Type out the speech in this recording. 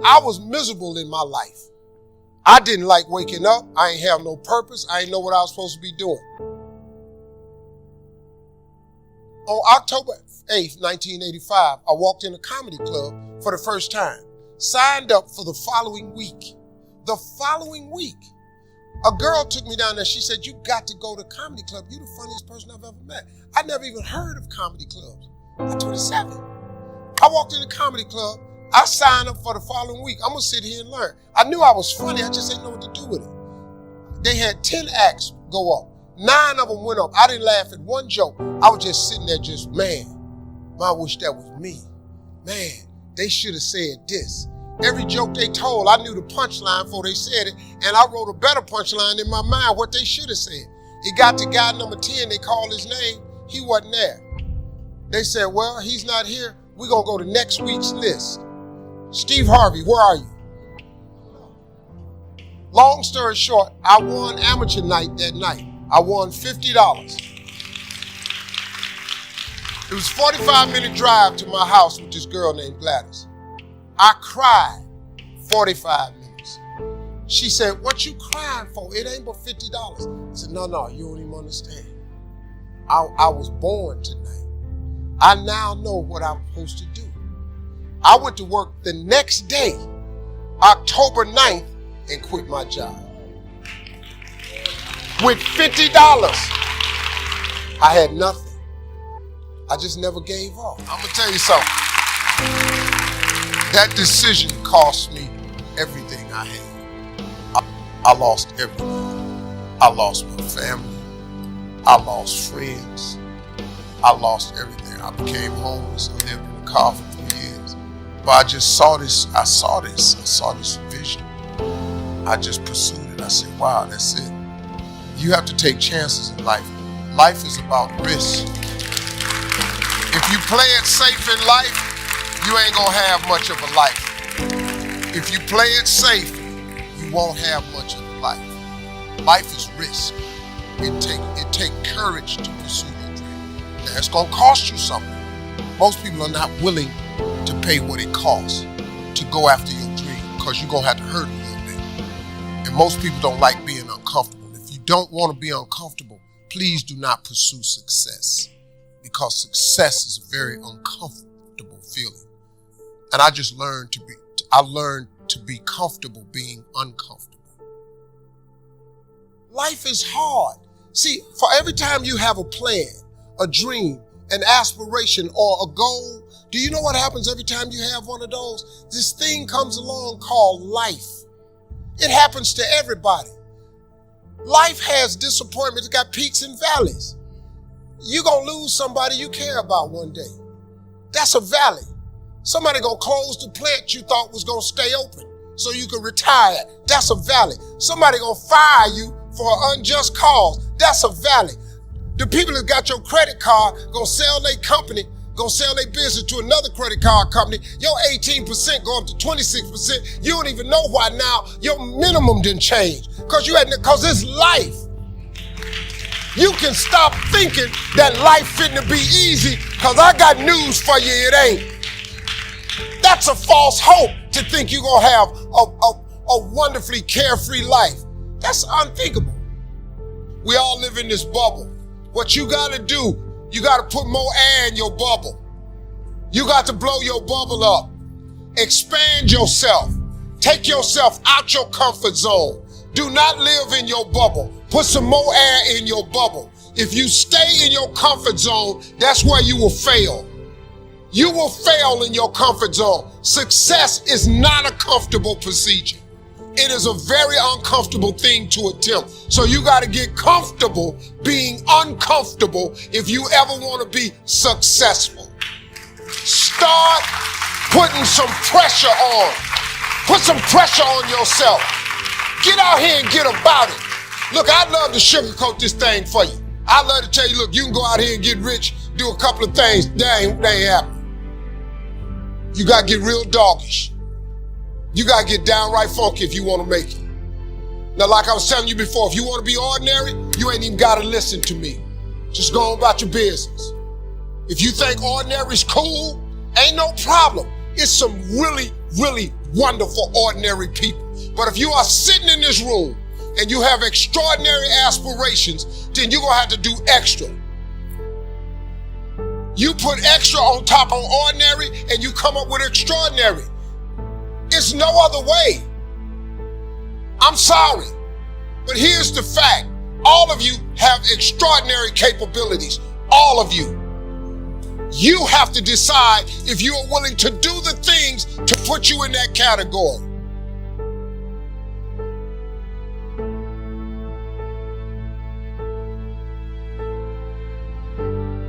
I was miserable in my life. I didn't like waking up. I ain't have no purpose. I ain't know what I was supposed to be doing. On October 8th, 1985, I walked in a comedy club for the first time. Signed up for the following week. The following week, a girl took me down there. She said, you got to go to comedy club. You're the funniest person I've ever met. I never even heard of comedy clubs. I'm 27. I walked in the comedy club. I signed up for the following week. I'm going to sit here and learn. I knew I was funny. I just didn't know what to do with it. They had 10 acts go up. 9 of them went up. I didn't laugh at one joke. I was just sitting there man, I wish that was me. Man, they should have said this. Every joke they told, I knew the punchline before they said it, and I wrote a better punchline in my mind, what they should have said. It got to guy number 10, they called his name, he wasn't there. They said, well, he's not here, we're going to go to next week's list. Steve Harvey, where are you? Long story short, I won amateur night that night. I won $50. It was a 45-minute drive to my house with this girl named Gladys. I cried 45 minutes. She said, what you crying for? It ain't but $50. I said, no, you don't even understand. I was born tonight. I now know what I'm supposed to do. I went to work the next day, October 9th, and quit my job. With $50. I had nothing. I just never gave up. I'm going to tell you something. That decision cost me everything I had. I lost everything. I lost my family. I lost friends. I lost everything. I became homeless. I lived in a car for 3 years. But I just saw this. I saw this vision. I just pursued it. I said, wow, that's it. You have to take chances in life. Life is about risk. If you play it safe in life, you ain't gonna have much of a life. If you play it safe, you won't have much of a life. Life is risk. It take courage to pursue your dream. Now, it's gonna cost you something. Most people are not willing to pay what it costs to go after your dream because you're gonna have to hurt a little bit. And most people don't like being uncomfortable. If you don't want to be uncomfortable, please do not pursue success because success is a very uncomfortable feeling. And I just learned to be comfortable being uncomfortable. Life is hard. See, for every time you have a plan, a dream, an aspiration, or a goal, do you know what happens every time you have one of those? This thing comes along called life. It happens to everybody. Life has disappointments. It's got peaks and valleys. You're going to lose somebody you care about one day. That's a valley. Somebody gonna close the plant you thought was gonna stay open so you could retire. That's a valley. Somebody gonna fire you for an unjust cause. That's a valley. The people that got your credit card gonna sell their company, gonna sell their business to another credit card company. Your 18% go up to 26%. You don't even know why now your minimum didn't change because it's life. You can stop thinking that life fitting to be easy because I got news for you, it ain't. That's a false hope to think you're going to have a wonderfully carefree life. That's unthinkable. We all live in this bubble. What you got to do, you got to put more air in your bubble. You got to blow your bubble up. Expand yourself. Take yourself out your comfort zone. Do not live in your bubble. Put some more air in your bubble. If you stay in your comfort zone, that's where you will fail. You will fail in your comfort zone. Success is not a comfortable procedure. It is a very uncomfortable thing to attempt. So you got to get comfortable being uncomfortable if you ever want to be successful. Start putting some pressure on. Put some pressure on yourself. Get out here and get about it. Look, I'd love to sugarcoat this thing for you. I'd love to tell you, look, you can go out here and get rich, do a couple of things. That ain't happening. You got to get real doggish. You got to get downright funky if you want to make it. Now, like I was telling you before, if you want to be ordinary, you ain't even got to listen to me. Just go on about your business. If you think ordinary is cool, ain't no problem. It's some really, really wonderful, ordinary people. But if you are sitting in this room and you have extraordinary aspirations, then you're gonna have to do extra. You put extra on top of ordinary and you come up with extraordinary. It's no other way. I'm sorry, but here's the fact. All of you have extraordinary capabilities. All of you. You have to decide if you are willing to do the things to put you in that category.